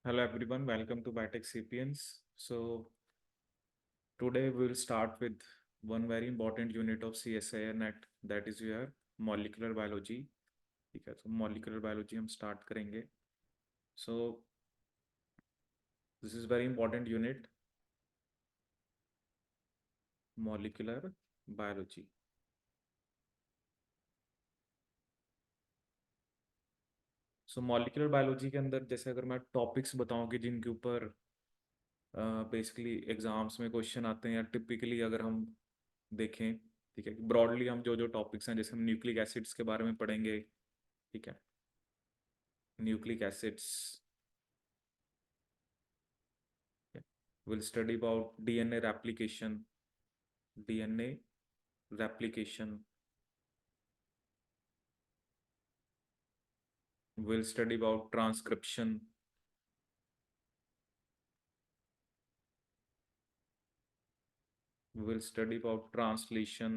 Hello everyone, welcome to Biotech Sapiens. So today we'll start with one very important unit of CSIR net, that is your molecular biology. ठीक है, तो molecular biology हम start करेंगे. So this is very important unit, molecular biology. So molecular biology के अंदर जैसे अगर मैं टॉपिक्स बताऊं कि जिनके ऊपर बेसिकली एग्जाम्स में क्वेश्चन आते हैं या टिपिकली अगर हम देखें, ठीक है, ब्रॉडली हम जो जो टॉपिक्स हैं, जैसे हम न्यूक्लिक एसिड्स के बारे में पढ़ेंगे. ठीक है, nucleic acids. Okay. We'll study about DNA replication. DNA replication. We'll study about transcription. We'll study about translation.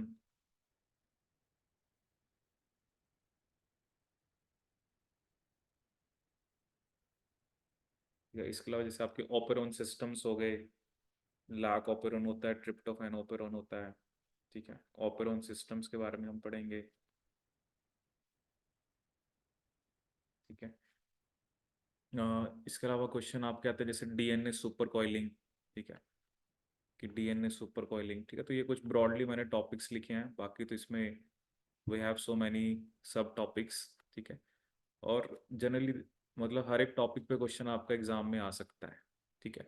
या इसके अलावा जैसे आपके ऑपेरॉन सिस्टम्स हो गए, लैक ऑपेरॉन होता है, ट्रिप्टोफैन ऑपेरॉन होता है. ठीक है, ऑपेरॉन सिस्टम्स के बारे में हम पढ़ेंगे. ठीक है, इसके अलावा क्वेश्चन आपके आते हैं जैसे डीएनए सुपर कॉइलिंग. ठीक है, कि डीएनए सुपर कॉइलिंग. ठीक है, तो ये कुछ ब्रॉडली मैंने टॉपिक्स लिखे हैं, बाकी तो इसमें वी हैव सो मैनी सब टॉपिक्स. ठीक है, और जनरली मतलब हर एक टॉपिक पे क्वेश्चन आपका एग्जाम में आ सकता है. ठीक है,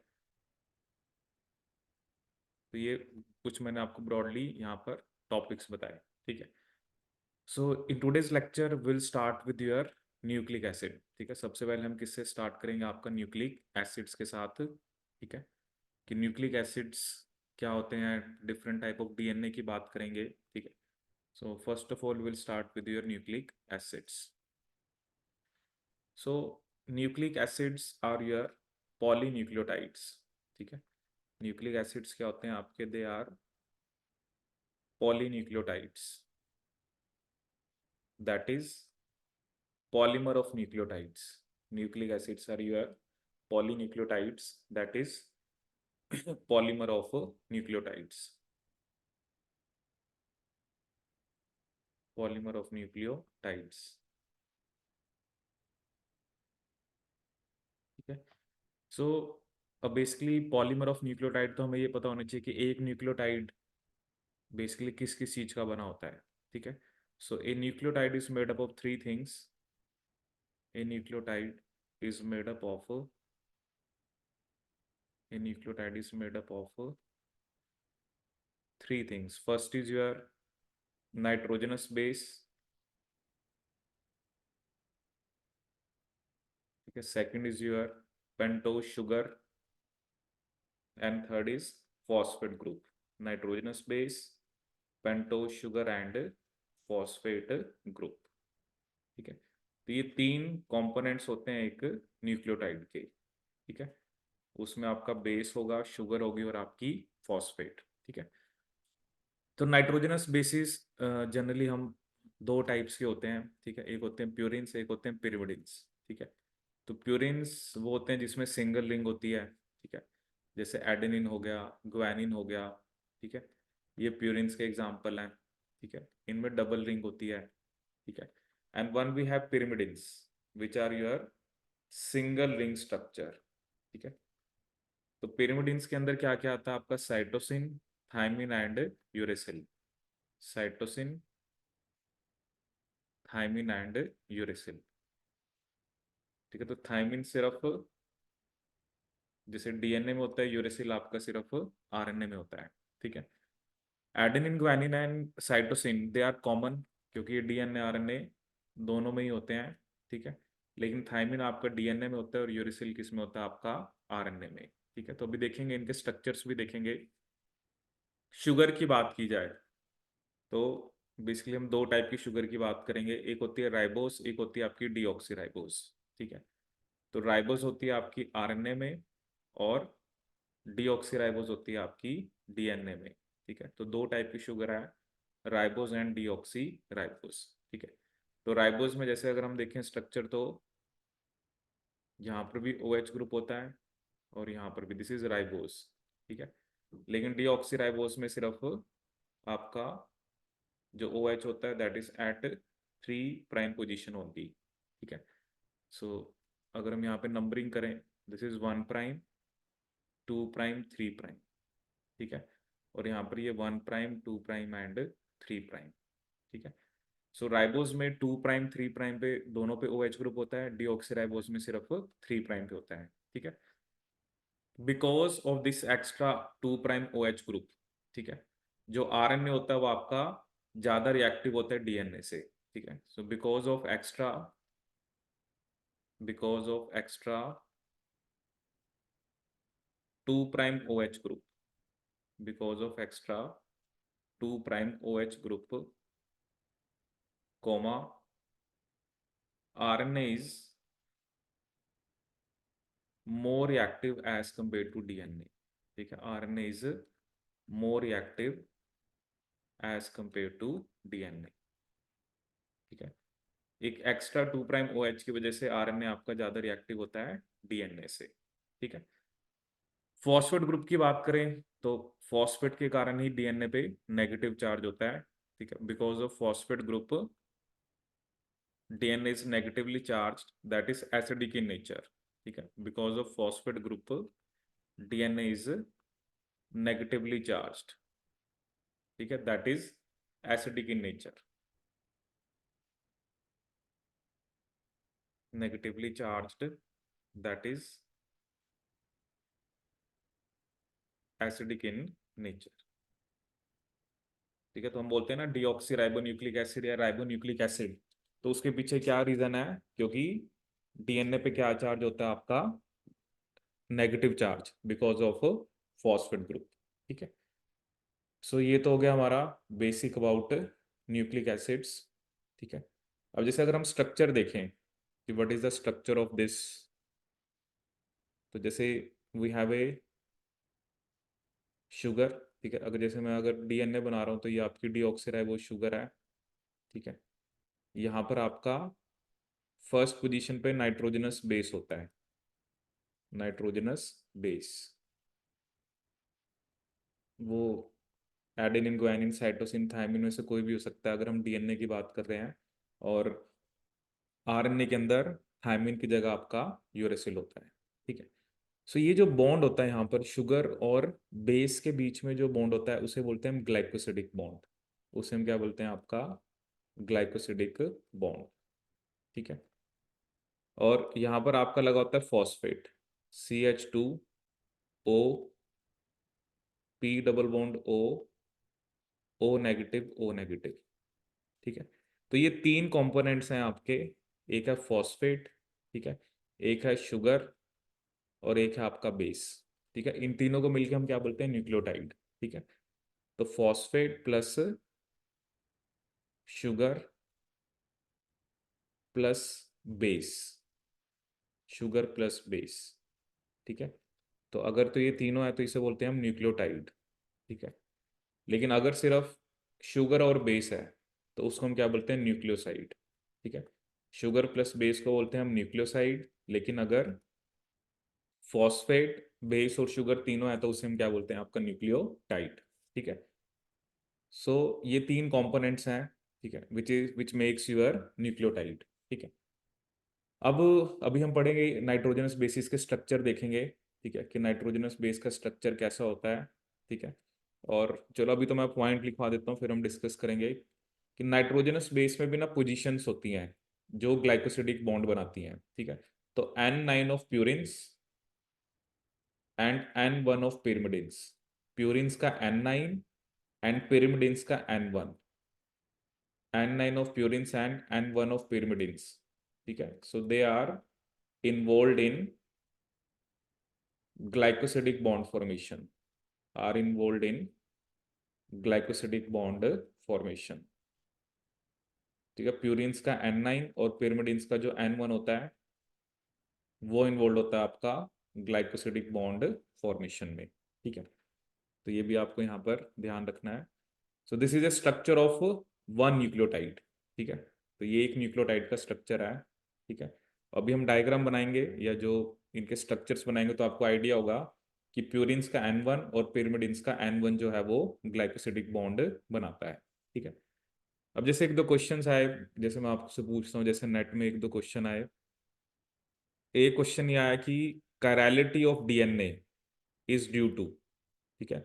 तो ये कुछ मैंने आपको ब्रॉडली यहाँ पर टॉपिक्स बताए. ठीक है, so in today's lecture will start with your nucleic acid. ठीक है, सबसे पहले हम किससे स्टार्ट करेंगे, आपका न्यूक्लिक एसिड्स के साथ. ठीक है, कि न्यूक्लिक एसिड्स क्या होते हैं, डिफरेंट टाइप ऑफ डीएनए की बात करेंगे. ठीक है, so first of all will start with your nucleic acids. So nucleic acids are your polynucleotides. ठीक है, न्यूक्लिक एसिड्स क्या होते हैं आपके, they are polynucleotides, that is polymer of nucleotides. Nucleic acids are your polynucleotides, that is polymer of nucleotides. Polymer of nucleotides. ठीक है, सो अब basically polymer of nucleotide तो हमें ये पता होना चाहिए कि एक न्यूक्लियोटाइड बेसिकली किस किस चीज का बना होता है. ठीक है, so a nucleotide is made up of three things. A nucleotide is made up of a nucleotide is made up of three things. First is your nitrogenous base. Okay, second is your pentose sugar, and third is phosphate group. Nitrogenous base, pentose sugar and phosphate group. ठीक है, तो ये तीन components होते हैं एक nucleotide के. ठीक है, उसमें आपका बेस होगा, शुगर होगी और आपकी फॉस्फेट. ठीक है, तो नाइट्रोजनस बेसिस जनरली हम दो टाइप्स के होते हैं. ठीक है, एक होते हैं प्यूरिन्स, एक होते हैं पिरिमिडिन्स. ठीक है, तो प्यूरिन्स वो होते हैं जिसमें सिंगल रिंग होती है. ठीक है, जैसे एडेनिन हो गया, ग्वानिन हो गया. ठीक है, ये प्यूरिन्स के एग्जाम्पल हैं. ठीक है, इनमें डबल रिंग होती है. ठीक है, and one we have pyrimidines which are your single ring structure. ठीक है, तो पिरिमिडिन्स के अंदर क्या क्या आता है आपका, cytosine, thymine and uracil. Cytosine, thymine and uracil. ठीक है, तो थायमिन सिर्फ जैसे डीएनए में होता है, यूरेसिल आपका सिर्फ आरएनए में होता है. ठीक है, adenine, guanine and cytosine they are common, क्योंकि ये डीएनए आरएनए दोनों में ही होते हैं. ठीक है, लेकिन थायमिन आपका डीएनए में होता है और यूरेसिल किस में होता है, आपका आरएनए में. ठीक है, तो अभी देखेंगे इनके स्ट्रक्चर्स भी देखेंगे. शुगर की बात की जाए तो बेसिकली हम दो टाइप की शुगर की बात करेंगे, एक होती है राइबोस, एक होती है आपकी डीऑक्सी। ठीक है, तो राइबोस होती है आपकी आरएनए में और डीऑक्सीराइबोस होती है आपकी डीएनए में. ठीक है, तो दो टाइप की शुगर है, राइबोस एंड डीऑक्सीराइबोस. ठीक है, तो राइबोस में जैसे अगर हम देखें स्ट्रक्चर, तो यहाँ पर भी OH ग्रुप होता है और यहाँ पर भी, दिस इज राइबोस, ठीक है। लेकिन डीऑक्सीराइबोस में सिर्फ आपका जो OH होता है that is at 3' position only, ठीक है। सो अगर हम यहाँ पे नंबरिंग करें, दिस इज 1', 2', 3', ठीक है। और यहाँ पर ये 1', 2' एंड 3', ठीक है। सो राइबोस में 2', 3' पे दोनों पे OH ग्रुप होता है, डीऑक्सीराइबोस में सिर्फ 3' पे होता है, ठीक है। Because of this extra 2' OH group, ठीक है, जो RNA होता है वो आपका ज्यादा रिएक्टिव होता है DNA से, ठीक है। So because of extra 2' OH group, because of extra 2' OH group, comma RNA is more reactive as compared to DNA, ठीक है। RNA is more reactive as compared to DNA, ठीक है। एक एक्स्ट्रा 2' OH की वजह से RNA आपका ज्यादा रिएक्टिव होता है DNA से, ठीक है। फॉस्फेट ग्रुप की बात करें तो फॉस्फेट के कारण ही DNA पे नेगेटिव चार्ज होता है, ठीक है। Because of phosphate group DNA is negatively charged, that is acidic in nature, ठीक है। Because of phosphate group DNA is negatively charged, ठीक है, that is acidic in nature, negatively charged, that is acidic in nature, ठीक है। तो हम बोलते हैं ना डीऑक्सी राइबोन्यूक्लिक एसिड या राइबोन्यूक्लिक एसिड, तो उसके पीछे क्या रीजन है, क्योंकि DNA पे क्या चार्ज होता है आपका, negative charge, because of phosphate group, ठीक है। सो ये तो हो गया हमारा बेसिक अबाउट न्यूक्लिक एसिड्स, ठीक है। अब जैसे अगर हम स्ट्रक्चर देखें कि what is the structure of this, तो जैसे वी हैव ए शुगर, ठीक है। अगर जैसे मैं अगर DNA बना रहा हूँ तो ये आपकी डीऑक्सीराइबोस शुगर है, ठीक है। यहाँ पर आपका फर्स्ट पोजीशन पे नाइट्रोजनस बेस होता है, नाइट्रोजनस बेस, वो एडेनिन, गुआनिन, साइटोसिन, थायमिन में से कोई भी हो सकता है अगर हम DNA की बात कर रहे हैं। और RNA के अंदर थायमिन की जगह आपका यूरेसिल होता है, ठीक है। सो ये जो बॉन्ड होता है यहाँ पर शुगर और बेस के बीच में जो बॉन्ड होता है उसे बोलते हैं हम ग्लाइकोसिडिक बॉन्ड, उसे हम क्या बोलते हैं आपका ग्लाइकोसिडिक बॉन्ड, ठीक है। और यहाँ पर आपका लगा होता है phosphate, CH2O, P double bond O negative O negative, ठीक है। तो ये तीन कंपोनेंट्स हैं आपके, एक है फॉस्फेट, ठीक है, एक है शुगर और एक है आपका बेस, ठीक है। इन तीनों को मिलकर हम क्या बोलते हैं, न्यूक्लियोटाइड, ठीक है। तो phosphate plus sugar plus base, sugar plus base, ठीक है। तो अगर तो ये तीनों है तो इसे बोलते हैं हम न्यूक्लियोटाइड, ठीक है। लेकिन अगर सिर्फ शुगर और बेस है तो उसको हम क्या बोलते हैं, न्यूक्लियोसाइड, ठीक है। शुगर प्लस बेस को बोलते हैं हम न्यूक्लियोसाइड, लेकिन अगर फॉस्फेट, बेस और शुगर तीनों है तो उसे हम क्या बोलते हैं, आपका न्यूक्लियोटाइड, ठीक है। सो ये तीन कंपोनेंट्स हैं, ठीक है, विच मेक्स यूर न्यूक्लियोटाइड, ठीक है। अब अभी हम पढ़ेंगे नाइट्रोजनस बेसिस के स्ट्रक्चर देखेंगे, ठीक है, कि नाइट्रोजनस बेस का स्ट्रक्चर कैसा होता है, ठीक है। और चलो अभी तो मैं पॉइंट लिखवा देता हूँ, फिर हम डिस्कस करेंगे कि नाइट्रोजनस बेस में भी ना पोजीशंस होती हैं जो ग्लाइकोसिडिक बॉन्ड बनाती हैं, ठीक है। तो N9 of purines and N1 of pyrimidines, purines का N9 एंड pyrimidines का N1, N9 of purines and N1 of pyrimidines, ठीक है। So they are involved in glycosidic bond formation, are involved in glycosidic bond formation, ठीक है। Purines का N9 और pyrimidines का जो N1 होता है वो इन्वॉल्व होता है आपका ग्लाइकोसिडिक बॉन्ड फॉर्मेशन में, ठीक है। तो ये भी आपको यहाँ पर ध्यान रखना है। So this is a structure of one nucleotide, ठीक है। तो ये एक न्यूक्लियोटाइड का स्ट्रक्चर है, ठीक है। अभी हम डायग्राम बनाएंगे या जो इनके स्ट्रक्चर्स बनाएंगे तो आपको आइडिया होगा कि प्यूरिन्स का N1 और pyrimidines का N1 जो है वो ग्लाइकोसिडिक बॉन्ड बनाता है। ठीक है। अब जैसे एक दो क्वेश्चंस आए, जैसे मैं आपसे पूछता हूँ, जैसे नेट में एक दो क्वेश्चन आए। एक क्वेश्चन ये आया कि chirality of DNA is due to. ठीक है।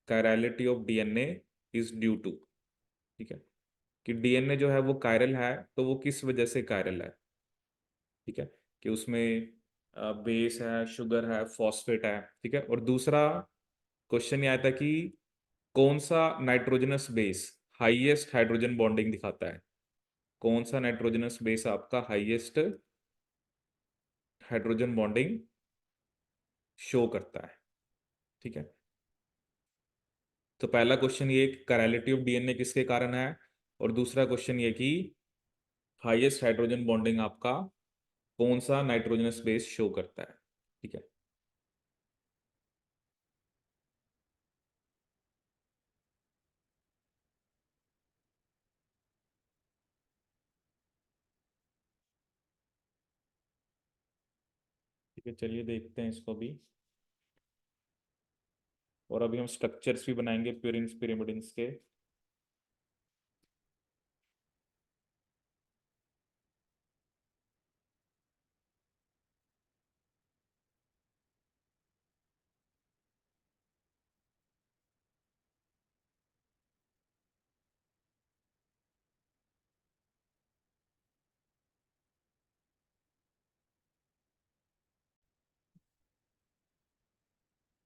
Chirality of DNA is due to. ठीक है। कि डीएनए जो है वो कायरल है, तो वो किस वजह से कायरल है। ठीक है। कि उसमें बेस है, शुगर है, फॉस्फेट है। ठीक है। और दूसरा क्वेश्चन ये आया था कि कौन सा nitrogenous base highest hydrogen bonding दिखाता है। कौन सा नाइट्रोजनस बेस आपका हाईएस्ट हाइड्रोजन बॉन्डिंग शो करता है। ठीक है। तो पहला क्वेश्चन ये करैलिटी ऑफ डीएनए किसके कारण है, और दूसरा क्वेश्चन ये कि हाईएस्ट हाइड्रोजन बॉन्डिंग आपका कौन सा नाइट्रोजनस बेस शो करता है। ठीक है। ठीक है, चलिए देखते हैं इसको भी। और अभी हम स्ट्रक्चर्स भी बनाएंगे प्यूरिन्स पिरिमिडिन्स के।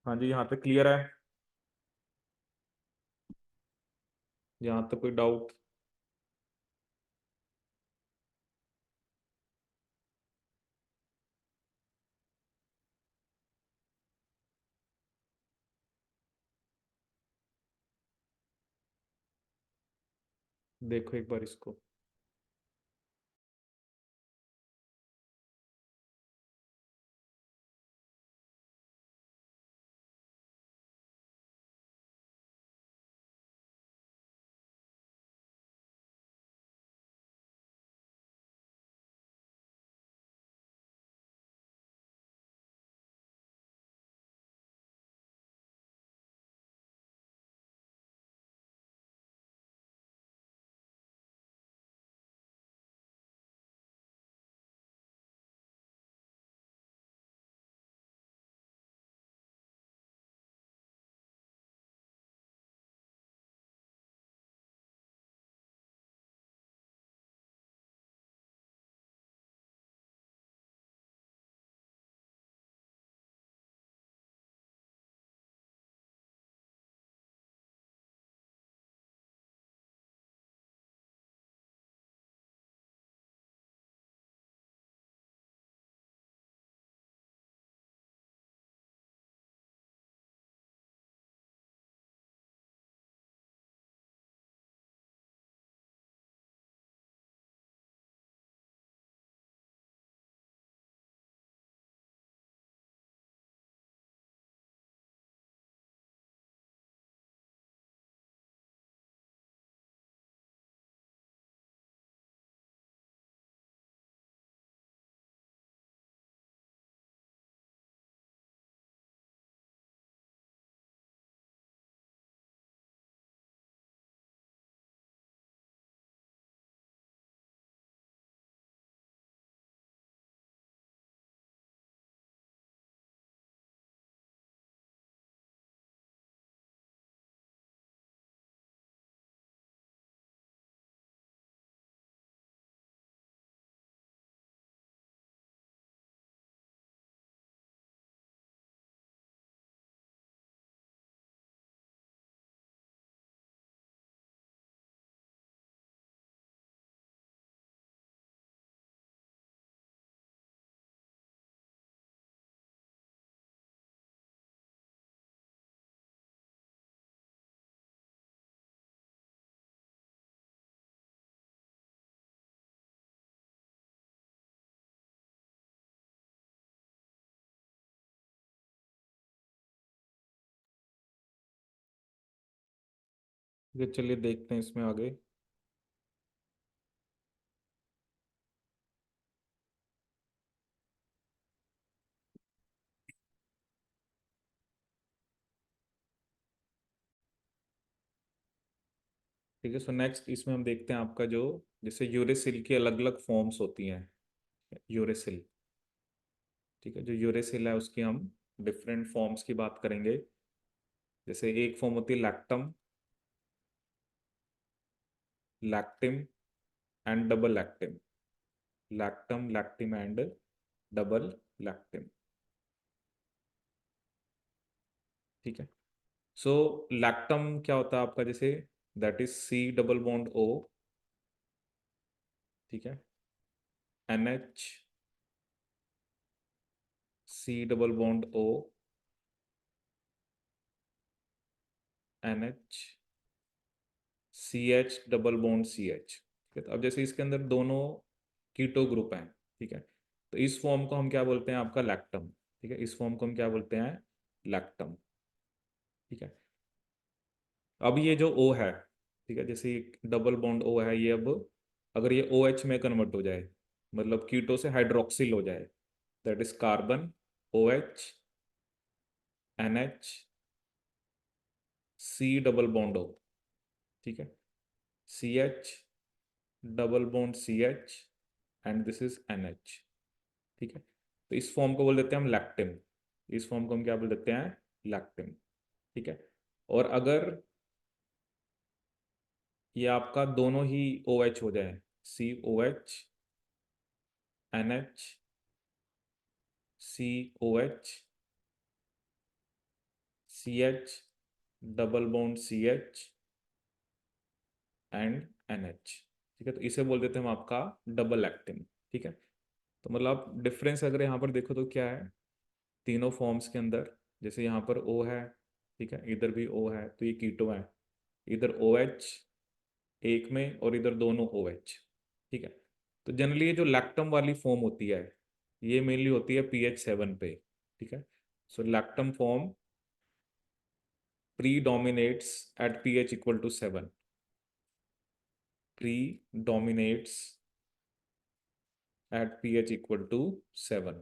हाँ जी, यहाँ तक क्लियर है। यहाँ तक कोई डाउट? देखो एक बार इसको। ठीक है, चलिए देखते हैं इसमें आगे। ठीक है। सो नेक्स्ट इसमें हम देखते हैं आपका जो, जैसे यूरेसिल की अलग अलग फॉर्म्स होती हैं। यूरेसिल, ठीक है, जो यूरेसिल है उसकी हम डिफरेंट फॉर्म्स की बात करेंगे। जैसे एक फॉर्म होती है lactam, lactim and double lactim. Lactam, lactim and double lactim. ठीक है। सो लैक्टम क्या होता है आपका, जैसे that is C double bond O, ठीक है, NH, C double bond O, NH, CH double bond CH। ठीक है, तो अब जैसे इसके अंदर दोनों कीटो ग्रुप हैं, ठीक है, तो इस फॉर्म को हम क्या बोलते हैं, आपका लैक्टम। ठीक है, इस फॉर्म को हम क्या बोलते हैं, लैक्टम। ठीक है। अब ये जो O है, ठीक है, जैसे डबल बॉन्ड O है, ये अब अगर ये OH में कन्वर्ट हो जाए, मतलब कीटो से हाइड्रोक्सिल हो जाए, that is carbon, OH, NH, C double bond O, ठीक है, CH double bond CH, and this is NH। ठीक है, तो इस फॉर्म को बोल देते हैं हम लैक्टिन। इस फॉर्म को हम क्या बोल देते हैं, लैक्टिन। ठीक है। और अगर ये आपका दोनों ही OH हो जाए, COH, NH, COH, CH double bond CH and NH, ठीक है, तो इसे बोल देते हैं हम आपका डबल लैक्टिन। ठीक है। तो मतलब आप डिफरेंस अगर यहाँ पर देखो तो क्या है, तीनों फॉर्म्स के अंदर, जैसे यहाँ पर O है, ठीक है, इधर भी O है, तो ये कीटो है। इधर OH एक में और इधर दोनों OH। ठीक है। तो जनरली ये जो लैक्टम वाली फॉर्म होती है, ये मेनली होती है pH 7 पे। ठीक है। So lactam form predominates at pH equal to 7, predominates at pH equal to 7।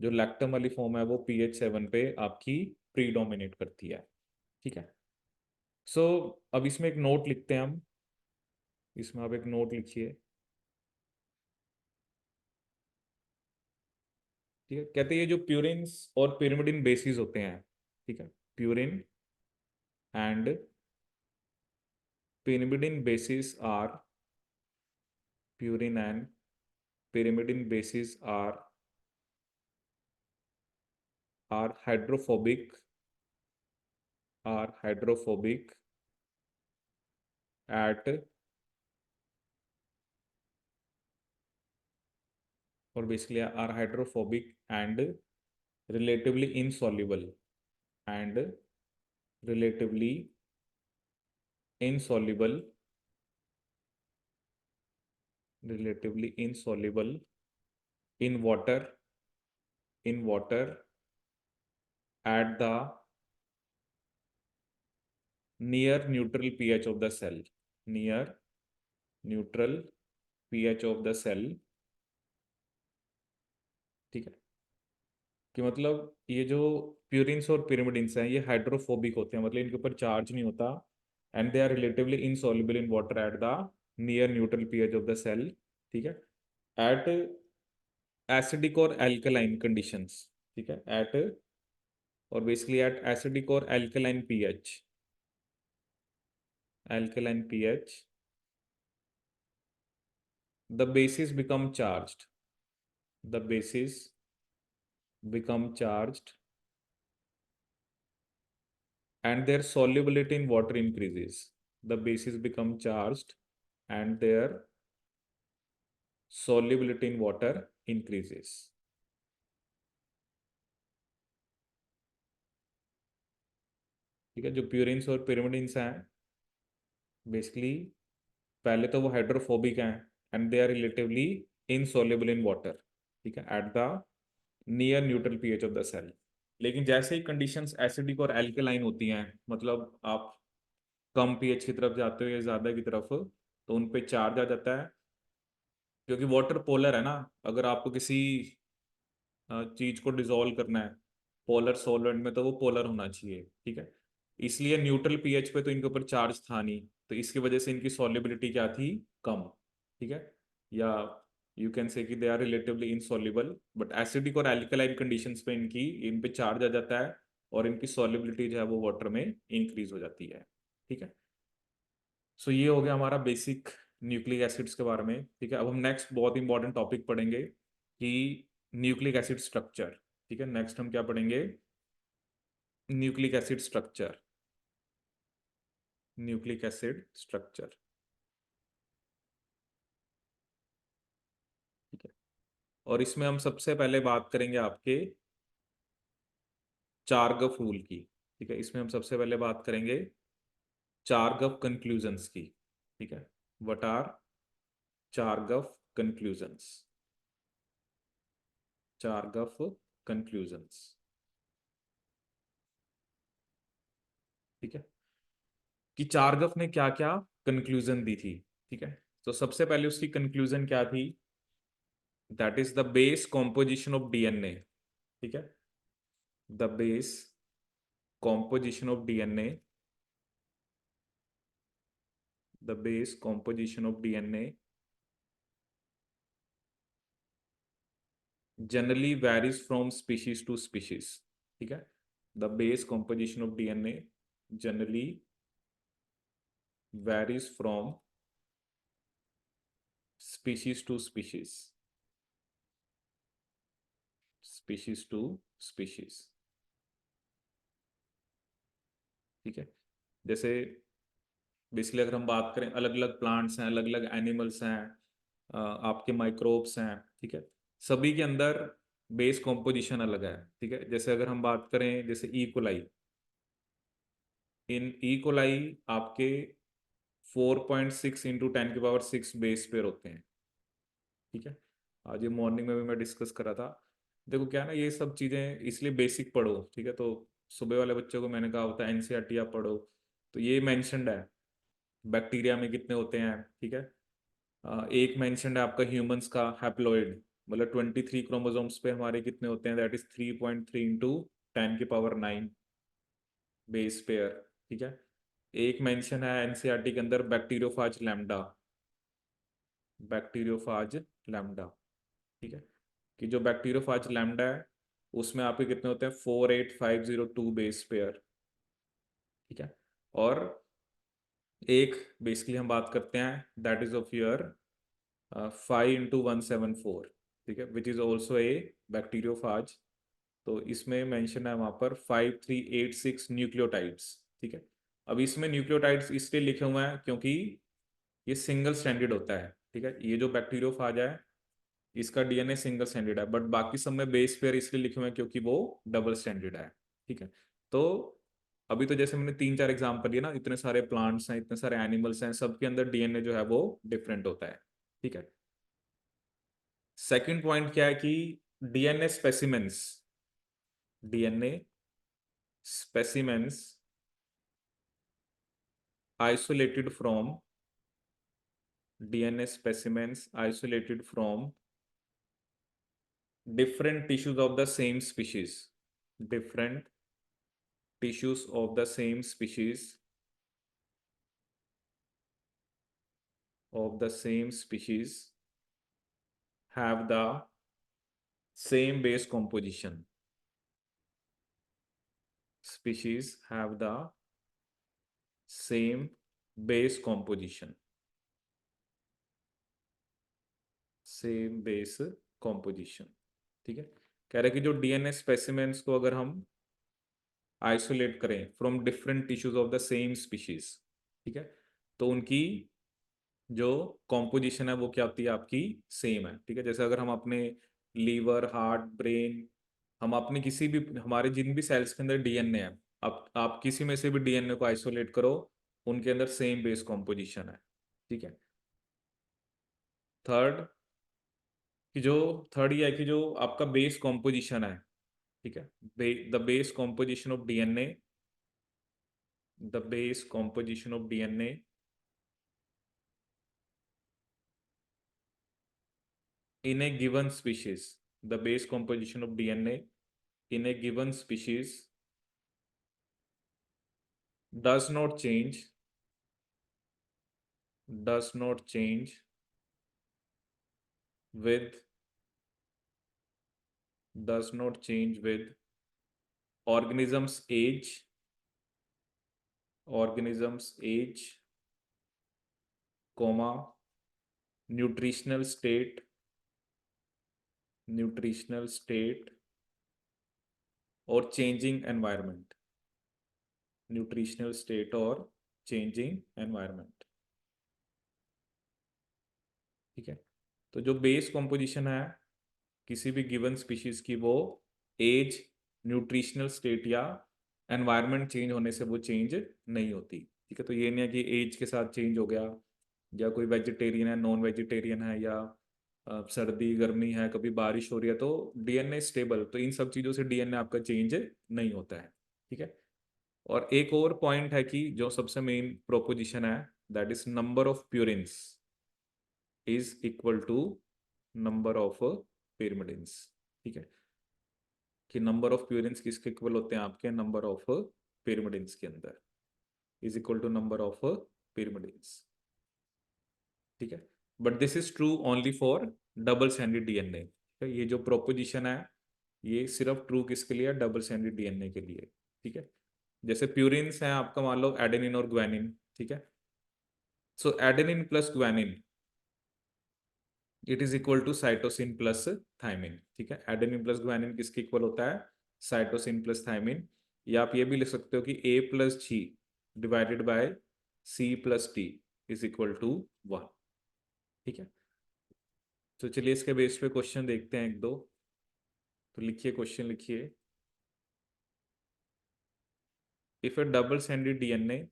जो लैक्टम वाली फॉर्म है वो pH 7 पे आपकी प्रीडोमिनेट करती है। ठीक है। सो अब इसमें एक नोट लिखते हैं हम, इसमें आप एक नोट लिखिए। ठीक है, कहते हैं ये जो प्यूरिन्स और pyrimidine बेसिस होते हैं, ठीक है, purine and pyrimidine bases are, purine and pyrimidine bases are hydrophobic, are hydrophobic at, or basically are hydrophobic and relatively insoluble, and relatively insoluble, relatively insoluble in water, in water at the near neutral pH of the cell, near neutral pH of the cell। ठीक है, कि मतलब ये जो purines और pyrimidines हैं, ये hydrophobic होते हैं, मतलब इनके ऊपर चार्ज नहीं होता, and they are relatively insoluble in water at the near neutral pH of the cell. ठीक है, एट एसिडिक और एल्कलाइन कंडीशंस। ठीक है, एट, और बेसिकली एट एसिडिक और alkaline pH, alkaline pH the bases become charged, the bases become charged and their solubility in water increases, the bases become charged and their solubility in water increases। ठीक है, जो purines और pyrimidines हैं, basically पहले तो वो hydrophobic हैं and they are relatively insoluble in water. ठीक है, at the near neutral pH of the cell. लेकिन जैसे ही कंडीशंस एसिडिक और एल्कलाइन होती हैं, मतलब आप कम पीएच की तरफ जाते हो या ज्यादा की तरफ, तो उन पे चार्ज आ जाता है, क्योंकि वाटर पोलर है ना। अगर आपको किसी चीज को डिसॉल्व करना है पोलर सॉल्वेंट में, तो वो पोलर होना चाहिए। ठीक है, इसलिए न्यूट्रल पीएच पे तो इनके ऊपर चार्ज था नहीं, तो इसकी वजह से इनकी सॉल्युबिलिटी क्या थी, कम, ठीक है, या यू कैन से कि they are relatively insoluble, but acidic और एल्कलाइन कंडीशंस पे इन पे चार्ज आ जाता है और इनकी सॉल्युबिलिटी जो है वो वाटर में इंक्रीज हो जाती है, ठीक है। सो ये हो गया हमारा बेसिक न्यूक्लिक एसिड्स के बारे में, ठीक है। अब हम नेक्स्ट बहुत इंपॉर्टेंट टॉपिक पढ़ेंगे कि न्यूक्लिक एसिड स्ट्रक्चर, ठीक है। नेक्स्ट हम क्या पढ़ेंगे, nucleic acid structure, nucleic acid structure, ठीक है। और इसमें हम सबसे पहले बात करेंगे आपके चार्गफ रूल की, ठीक है। इसमें हम सबसे पहले बात करेंगे चार्गफ कंक्लूजन्स की, ठीक है। व्हाट आर चार्गफ कंक्लूजन्स, चार्गफ कंक्लूजन्स, ठीक है, कि चार्गफ ने क्या क्या कंक्लूजन दी थी, ठीक है। तो सबसे पहले उसकी कंक्लूजन क्या थी, that is the base composition of DNA, ठीक है, the base composition of DNA, the base composition of DNA generally varies from species to species, ठीक है। The base composition of DNA generally varies from species to species, species to species, ठीक है। जैसे basically अगर हम बात करें, अलग अलग प्लांट्स हैं, अलग अलग एनिमल्स हैं, आपके माइक्रोब्स हैं, ठीक है, सभी के अंदर बेस कॉम्पोजिशन अलग है, ठीक है। जैसे अगर हम बात करें जैसे ई कोलाई, इन ई कोलाई आपके 4.6 इंटू 10 की पावर 6 बेस पेयर होते हैं, ठीक है। आज ये मॉर्निंग में भी मैं डिस्कस कर रहा था। देखो क्या है ना, ये सब चीज़ें इसलिए बेसिक पढ़ो, ठीक है। तो सुबह वाले बच्चों को मैंने कहा होता है एनसीईआरटी आप पढ़ो, तो ये मेंशन्ड है बैक्टीरिया में कितने होते हैं, ठीक है। एक मेंशन्ड है आपका ह्यूमंस का हैप्लॉइड, मतलब 23 क्रोमोसोम्स पे हमारे कितने होते हैं, दैट इज 3.3 इंटू 10 की पावर 9 बेस पेयर, ठीक है। एक मेंशन है एनसीईआरटी के अंदर बैक्टीरियोफाज लैम्डा, बैक्टीरियोफाज लैम्डा, ठीक है, कि जो बैक्टीरियोफाज लैम्डा है उसमें आपके कितने होते हैं 48502 बेस पेयर, ठीक है। और एक बेसिकली हम बात करते हैं that is of your 5 into 174, ठीक है, which is also a bacteriophage. तो इसमें मेंशन है वहां पर 5386 न्यूक्लियोटाइड्स, ठीक है। अब इसमें न्यूक्लियोटाइड्स इसलिए लिखे हुए हैं क्योंकि ये सिंगल स्टैंडर्ड होता है, ठीक है। ये जो बैक्टीरियोफाज है इसका डीएनए सिंगल स्टैंडर्ड है, बट बाकी सब में बेस पेयर इसलिए लिखे हुए हैं क्योंकि वो डबल स्टैंडर्ड है, ठीक है। तो अभी तो जैसे मैंने 3 4 एग्जाम्पल दिए ना, इतने सारे प्लांट्स हैं, इतने सारे एनिमल्स हैं, सबके अंदर डीएनए जो है वो डिफरेंट होता है, ठीक है। सेकंड पॉइंट क्या है कि DNA specimens, DNA specimens isolated from DNA specimens isolated from different tissues of the same species, different tissues of the same species, of the same species have the same base composition, species have the same base composition, same base composition, ठीक है। कह रहे कि जो DNA specimens को अगर हम isolate करें from different tissues of the same species, ठीक है, तो उनकी जो कॉम्पोजिशन है वो क्या होती है आपकी, सेम है, ठीक है। जैसे अगर हम अपने लीवर, हार्ट, ब्रेन, हम अपने किसी भी हमारे जिन भी सेल्स के अंदर डीएनए है, आप किसी में से भी डीएनए को आइसोलेट करो, उनके अंदर सेम बेस कॉम्पोजिशन है, ठीक है। थर्ड कि जो थर्ड ये है कि जो आपका बेस कॉम्पोजिशन है, ठीक है, the base composition of DNA, the base composition of DNA in a given species, the base composition of DNA in a given species does not change, does not change with organism's age, comma, nutritional state or changing environment, nutritional state और changing environment. ठीक है, तो जो base composition है किसी भी given species की, वो एज, न्यूट्रिशनल स्टेट या एनवायरनमेंट चेंज होने से वो चेंज नहीं होती. ठीक है, तो ये नहीं है कि एज के साथ चेंज हो गया, या कोई वेजिटेरियन है, नॉन वेजिटेरियन है, या सर्दी गर्मी है, कभी बारिश हो रही है, तो डीएनए स्टेबल. तो इन सब चीज़ों से डीएनए आपका चेंज नहीं होता है. ठीक है, और एक और पॉइंट है कि जो सबसे मेन प्रोपोजिशन है, that is number of purines is equal to number of pyrimidines. ठीक है, कि नंबर ऑफ प्यूरिन्स किसके इक्वल होते हैं, आपके नंबर ऑफ pyrimidines के अंदर, is equal to number of pyrimidines. ठीक है, but this is true only for double standard DNA. ये जो प्रोपोजिशन है ये सिर्फ ट्रू किसके लिए, डबल स्टैंडर्ड डीएनए के लिए. ठीक है, जैसे प्यूरिन्स हैं आपका, मान लो एडेनिन और ग्वानिन. ठीक है, so adenine plus guanine it is equal to cytosine plus thymine. ठीक है, एडेनिन प्लस ग्वानिन किसके इक्वल होता है, साइटोसिन प्लस थायमिन. या आप ये भी लिख सकते हो कि A plus G divided by C plus T is equal to 1. ठीक है, तो चलिए इसके बेस पे क्वेश्चन देखते हैं एक दो. तो लिखिए, क्वेश्चन लिखिए. If A double standard DNA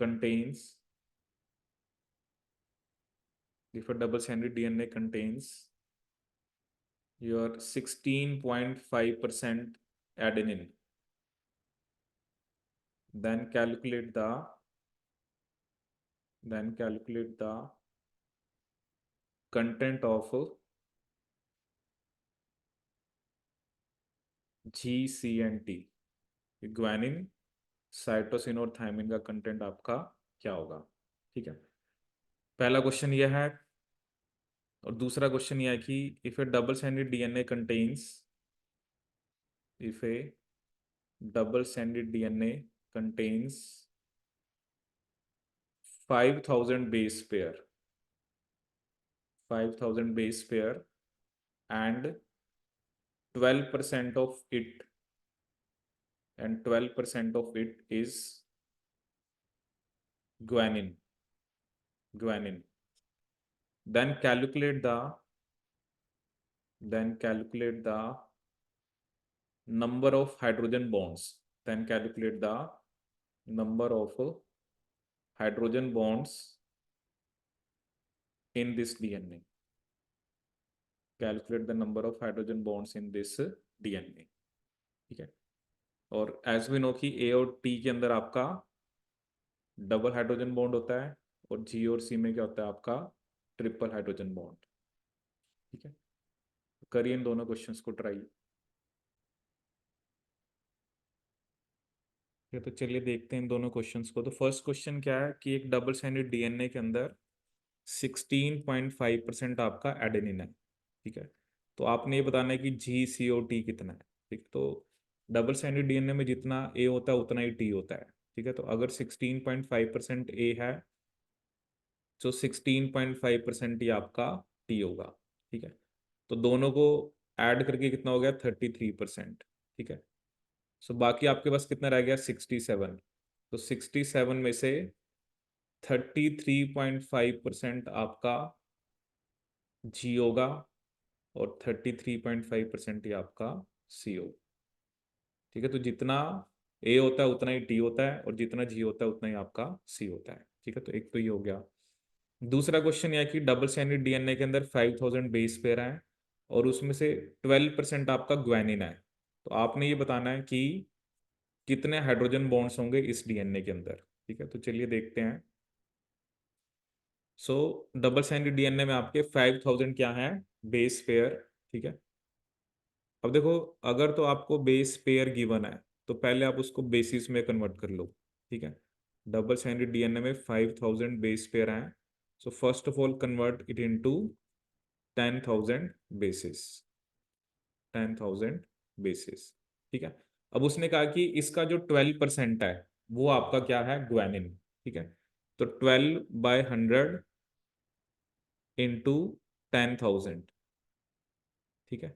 contains if a double stranded DNA contains your 16.5% adenine, then calculate the content of G, C and T. Guanine, cytosine और थायमिन का कंटेंट आपका क्या होगा. ठीक है, पहला क्वेश्चन यह है. और दूसरा क्वेश्चन यह है कि if A double standard DNA contains, if A double standard DNA contains 5000 base pair, 5000 base pair and 12% of it, and 12% of it is guanine, then calculate the number of hydrogen bonds, in this DNA, calculate the number of hydrogen bonds in this DNA. ठीक है, और as we know कि A और T के अंदर आपका double hydrogen bond होता है, और G और C में क्या होता है आपका ट्रिपल हाइड्रोजन बॉन्ड. ठीक है, करिए इन दोनों क्वेश्चंस को ट्राई. तो चलिए देखते हैं इन दोनों क्वेश्चंस को. तो फर्स्ट क्वेश्चन क्या है कि एक डबल स्टैंडर्ड डीएनए के अंदर 16.5% आपका एडेनिन है. ठीक है, तो आपने ये बताना है कि GCOT कितना है. ठीक, तो डबल स्टैंडर्ड डीएनए में जितना A होता है उतना ही T होता है. ठीक है, तो अगर 16.5% A है तो 16.5% ही आपका T होगा. ठीक है, तो दोनों को ऐड करके कितना हो गया, 33%. ठीक है, सो बाकी आपके पास कितना रह गया, 67. तो 67 में से 33.5% आपका G होगा, और 33.5% ही आपका C होगा. ठीक है, तो जितना A होता है उतना ही T होता है, और जितना G होता है उतना ही आपका C होता है. ठीक है, तो एक तो ये हो गया. दूसरा क्वेश्चन यह कि डबल स्टैंडर्ड डीएनए के अंदर 5000 बेस पेयर हैं, और उसमें से 12% आपका ग्वानिन है. तो आपने ये बताना है कि कितने हाइड्रोजन बॉन्ड्स होंगे इस डीएनए के अंदर. ठीक है, तो चलिए देखते हैं. सो डबल स्टैंडर्ड डीएनए में आपके 5000 क्या है, बेस पेयर. ठीक है, अब देखो, अगर तो आपको बेस पेयर गिवन है तो पहले आप उसको बेसिस में कन्वर्ट कर लो, ठीक है। डबल स्ट्रैंडेड डीएनए में 5000 बेस पेयर हैं, सो first of all convert it into 10,000 basis, 10,000 basis, ठीक है। अब उसने कहा कि इसका जो 12% है वो आपका क्या है, ग्वानिन, ठीक है। तो 12/100 इंटू 10,000, ठीक है।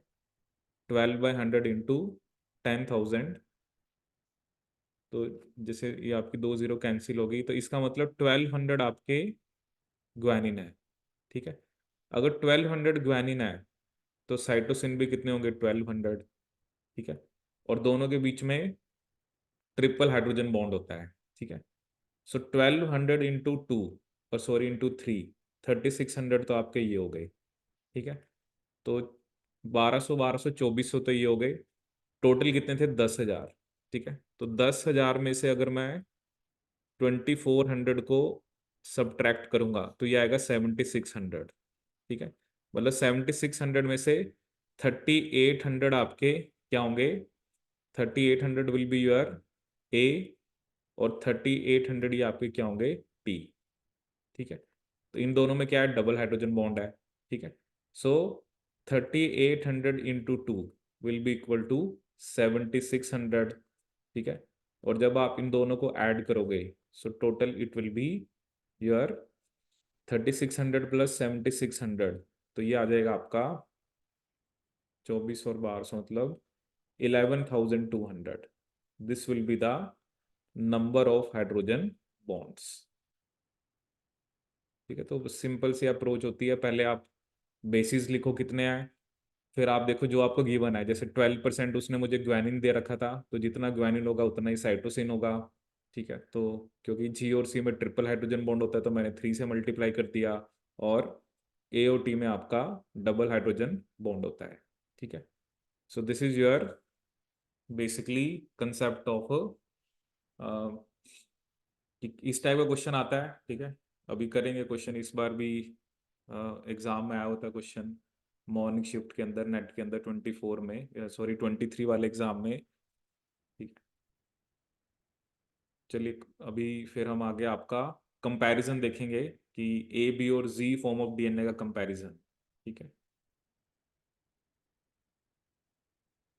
12/100 इंटू 10,000, तो जैसे ये आपकी 2 0 कैंसिल हो गई, तो इसका मतलब 1200 आपके ग्वानिन है, ठीक है। अगर 1200 ग्वानिन है तो साइटोसिन भी कितने होंगे, 1200, ठीक है। और दोनों के बीच में ट्रिपल हाइड्रोजन बॉन्ड होता है, ठीक है। सो 1200 इंटू टू, और सॉरी इंटू थ्री, 3600 तो आपके ये हो गए, ठीक है। तो 1200 1200 2400 तो ये हो गए, टोटल कितने थे, 10,000, ठीक है। तो 10,000 में से अगर मैं 2400 को सब्ट्रैक्ट करूंगा तो ये आएगा 7600, ठीक है। मतलब 7600 में से 3800 आपके क्या होंगे, 3800 विल बी योर ए, और 3800 ये आपके क्या होंगे, पी, ठीक है। तो इन दोनों में क्या है, डबल हाइड्रोजन बॉन्ड है, ठीक है। So 3800 into two will be equal to 7600, ठीक है। और जब आप इन दोनों को ऐड करोगे, so total it will be your 3600 plus 7600, तो ये आ जाएगा आपका 24 और 1200, मतलब 11,200। This will be the number of hydrogen bonds, ठीक है। तो सिंपल सी अप्रोच होती है, पहले आप बेसिस लिखो कितने आए, फिर आप देखो जो आपको गिवन है, जैसे 12% उसने मुझे ग्वानिन दे रखा था, तो जितना ग्वानिन होगा उतना ही साइटोसिन होगा, ठीक है। तो क्योंकि जी और सी में ट्रिपल हाइड्रोजन बॉन्ड होता है तो मैंने 3 से मल्टीप्लाई कर दिया, और ए और टी में आपका डबल हाइड्रोजन बॉन्ड होता है, ठीक है। So this is your basically concept of, इस टाइप का क्वेश्चन आता है, ठीक है। अभी करेंगे क्वेश्चन, इस बार भी एग्जाम में आया होता है क्वेश्चन, मॉर्निंग शिफ्ट के अंदर, नेट के अंदर 24 में, सॉरी 23 वाले एग्जाम में, ठीक। चलिए अभी फिर हम आगे आपका कंपैरिजन देखेंगे कि ए बी और जी फॉर्म ऑफ डीएनए का कंपैरिजन, ठीक है।